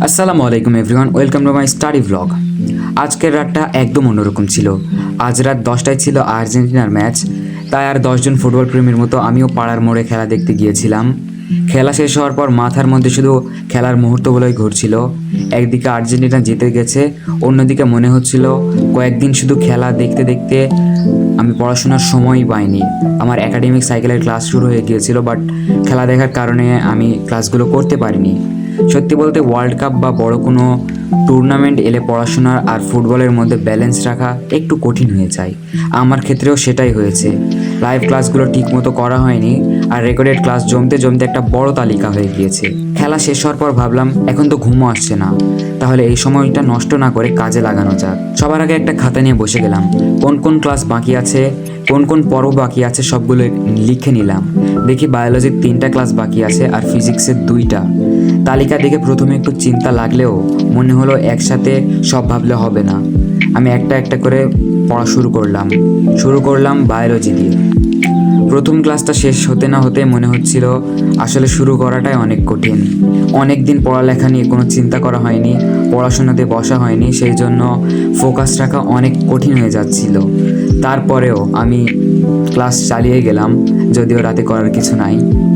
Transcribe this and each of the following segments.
আসসালামু আলাইকুম everyone, welcome to my study vlog. আজকের রাতটা একদম অন্যরকম ছিল। আজ রাত 10টায় ছিল আর্জেন্টিনার ম্যাচ, তাই আর 10জন ফুটবল প্রেমীর মতো আমিও পাড়ার মোড়ে খেলা দেখতে গিয়েছিলাম। খেলা শেষ হওয়ার পর মাথার মধ্যে শুধু খেলার মুহূর্তগুলোই ঘুরছিল। একদিকে আর্জেন্টিনা জিতে গেছে, অন্যদিকে মনে হচ্ছিল কয়েকদিন শুধু খেলা দেখতে দেখতে আমি পড়াশোনার সময়ই পাইনি। আমার একাডেমিক সাইকেলের ক্লাস শুরু হয়ে গিয়েছিল, বাট খেলা দেখার কারণে আমি ক্লাসগুলো করতে পারিনি। সত্যি বলতে ওয়ার্ল্ড কাপ বা বড় কোনো টুর্নামেন্ট এলে পড়াশোনার আর ফুটবলের মধ্যে ব্যালেন্স রাখা একটু কঠিন হয়ে যায়। আমার ক্ষেত্রেও সেটাই হয়েছে। লাইভ ক্লাসগুলো ঠিকমতো করা হয়নি, আর রেকর্ডেড ক্লাস জমতে জমতে একটা বড় তালিকা হয়ে গিয়েছে। খেলা শেষ হওয়ার পর ভাবলাম এখন তো ঘুমও আসছে না, তাহলে এই সময়টা নষ্ট না করে কাজে লাগানো যাক। সবার আগে একটা খাতা নিয়ে বসে গেলাম। কোন কোন ক্লাস বাকি আছে, কোন কোন পর্ব বাকি আছে সবগুলো লিখে নিলাম। দেখি বায়োলজির 3টা ক্লাস বাকি আছে আর ফিজিক্সের 2টা। তালিকা দেখে প্রথমে একটু চিন্তা লাগলেও মনে হলো একসাথে সব ভাবলে হবে না। আমি একটা একটা করে পড়া শুরু করলাম বায়োলজি দিয়ে। প্রথম ক্লাসটা শেষ হতে না হতে মনে হচ্ছিল আসলে শুরু করাটাই অনেক কঠিন। অনেক দিন পড়ালেখা নিয়ে কোনো চিন্তা করা হয়নি, পড়াশোনাতে বসা হয়নি, সেই জন্য ফোকাস রাখা অনেক কঠিন হয়ে যাচ্ছিল। তারপরেও আমি ক্লাস চালিয়ে গেলাম, যদিও রাতে করার কিছু নাই।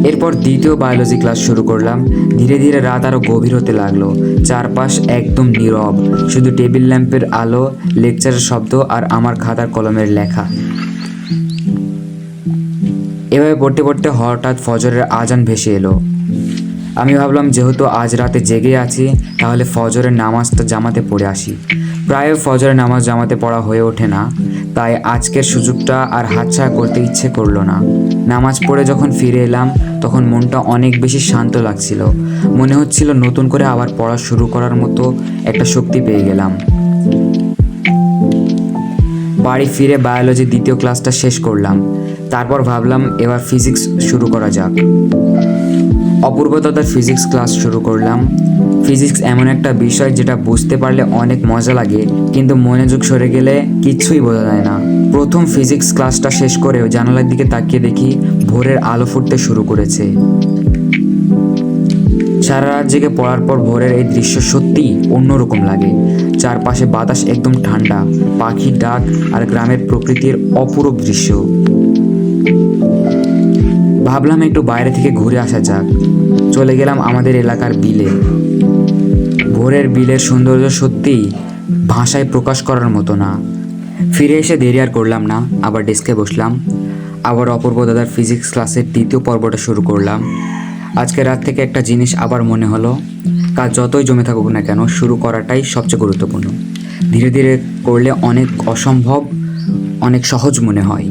এরপর দ্বিতীয় বায়োলজি ক্লাস শুরু করলাম। ধীরে ধীরে রাত আরও গভীর হতে লাগলো। চারপাশ একদম নীরব, শুধু টেবিল ল্যাম্পের আলো, লেকচারের শব্দ আর আমার খাতার কলমের লেখা। এভাবে পড়তে পড়তে হঠাৎ ফজরের আজান ভেসে এলো। আমি ভাবলাম যেহেতু আজ রাতে জেগে আছি, তাহলে ফজরের নামাজটা জামাতে পড়ে আসি। প্রায় ফজরের নামাজ জামাতে পড়া হয়ে ওঠে না, তাই আজকের সুযোগটা আর হাতছাড়া করতে ইচ্ছে করলো না। নামাজ পড়ে যখন ফিরে এলাম তখন মনটা অনেক বেশি শান্ত লাগছিল। মনে হচ্ছিল নতুন করে আবার পড়া শুরু করার মতো একটা শক্তি পেয়ে গেলাম। বাড়ি ফিরে বায়োলজির 2য় ক্লাসটা শেষ করলাম। তারপর ভাবলাম এবার ফিজিক্স শুরু করা যাক। অপূর্ব দাদার ফিজিক্স ক্লাস শুরু করলাম। ফিজিক্স এমন একটা বিষয় যেটা বুঝতে পারলে অনেক মজা লাগে, কিন্তু মনোযোগ সরে গেলে কিচ্ছুই বোঝা যায় না। প্রথম ফিজিক্স ক্লাসটা শেষ করেও জানালার দিকে তাকিয়ে দেখি ভোরের আলো ফুটতে শুরু করেছে। সারা রাত জেগে পড়ার পর ভোরের এই দৃশ্য সত্যিই অন্যরকম লাগে। চারপাশে বাতাস একদম ঠান্ডা, পাখির ডাক আর গ্রামের প্রকৃতির অপূরূপ দৃশ্য। ভাবলাম একটু বাইরে থেকে ঘুরে আসা যাক। চলে গেলাম আমাদের এলাকার বিলে। ভোরের বিলের সৌন্দর্য সত্যিই ভাষায় প্রকাশ করার মতো না। ফিরে এসে দেরি আর করলাম না, আবার ডেস্কে বসলাম। আবার অপূর্ব দাদার ফিজিক্স ক্লাসের 2য় পর্বটা শুরু করলাম। আজকে রাত থেকে একটা জিনিস আবার মনে হলো, কাজ যতই জমে থাকুক না কেন শুরু করাটাই সবচেয়ে গুরুত্বপূর্ণ। ধীরে ধীরে করলে অনেক অসম্ভব অনেক সহজ মনে হয়।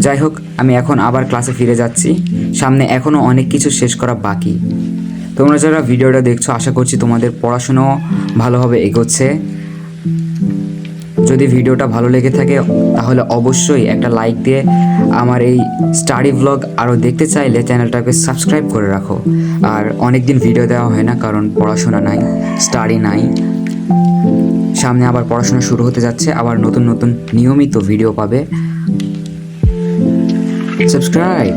যাই হোক, আমি এখন আবার ক্লাসে ফিরে যাচ্ছি। সামনে এখনও অনেক কিছু শেষ করা বাকি। তোমরা যারা ভিডিওটা দেখছো, আশা করছি তোমাদের পড়াশোনাও ভালোভাবে এগোচ্ছে। যদি ভিডিওটা ভালো লেগে থাকে তাহলে অবশ্যই একটা লাইক দিয়ে আমার এই স্টাডি ভ্লগ আরও দেখতে চাইলে চ্যানেলটাকে সাবস্ক্রাইব করে রাখো। আর অনেক দিন ভিডিও দেওয়া হয় না, কারণ পড়াশোনা নাই, স্টাডি নাই। সামনে আবার পড়াশোনা শুরু হতে যাচ্ছে, আবার নতুন নতুন নিয়মিত ভিডিও পাবে। সাবস্ক্রাইব।